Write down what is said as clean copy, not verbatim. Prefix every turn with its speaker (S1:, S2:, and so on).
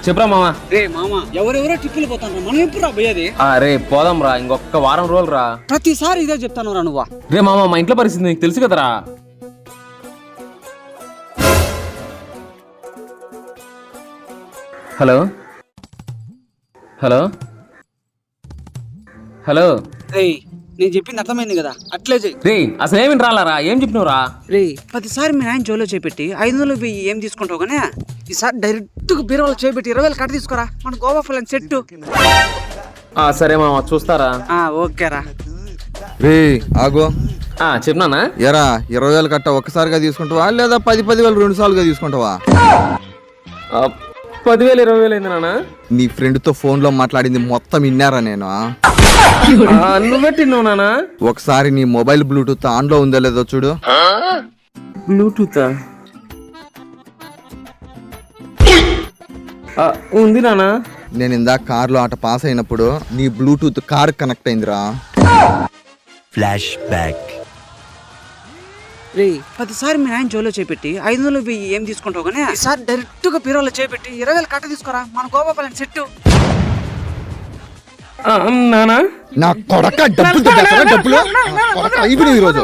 S1: చెప్పరా మామ.
S2: రే మామ, ఎవరెవరో ట్రిప్పులు పోతాను, మనం ఎప్పుడు రా పోయేది?
S1: రే పోదాం రా, ఇంకొక వారం రోజులు రా.
S2: ప్రతిసారి ఇదే చెప్తాను రా నువ్వా.
S1: రే మామ, మా ఇంట్లో పరిస్థితి నీకు తెలుసు కదరా. Hello hello hello.
S2: రే నేను చెప్పింది అర్థమైంది కదా, అట్లే చెయ్యి.
S1: రే అసలు ఏమి రాలరా, ఏం చెప్పినవురా?
S2: రే ప్రతిసారి మీ నాయన జోలో చేపెట్టి 500 వెయ్యి ఏం తీసుకుంటావు కానీ ఈసారి డైరెక్ట్ గా బీరువాలో చేపెట్టి 20,000 కట్ట తీసుకురా, మన గోవా ఫలం సెట్.
S1: సరే మామ, చూస్తారా.
S2: ఓకేరా.
S3: రే ఆగో.
S1: చెప్పినానా?
S3: ఎరా 20,000 కట్ట ఒక్కసారిగా తీసుకుంటావా లేదా 10,000 2 సార్లుగా తీసుకుంటావా?
S1: 10,000 20,000 అయింది నాన్న.
S3: నీ ఫ్రెండ్ తో ఫోన్ లో మాట్లాడింది మొత్తం విన్నారా నేను?
S1: నువ్వే తిన్నావు నాన్న.
S3: ఒకసారి నీ మొబైల్ బ్లూటూత్ ఆన్ లో ఉందో లేదో చూడు.
S1: బ్లూటూత్ ఉంది నాన్న.
S3: నేను ఇందాక కార్ లో ఆట పాస్ అయినప్పుడు నీ బ్లూటూత్ కార్ కనెక్ట్ అయిందిరా.
S4: Flashback.
S2: రే ప్రతిసారి మీ నాయన జోలో చేపెట్టి 500 వెయ్యి ఏం తీసుకుంటావు కానీ ఈసారి డైరెక్ట్ గా బీరువాలో చేపెట్టి 20,000 కట్ట తీసుకురా, మన గోవా ఫలం సెట్.
S1: నానా
S3: నా కొడక డబ్బులు ఈరోజు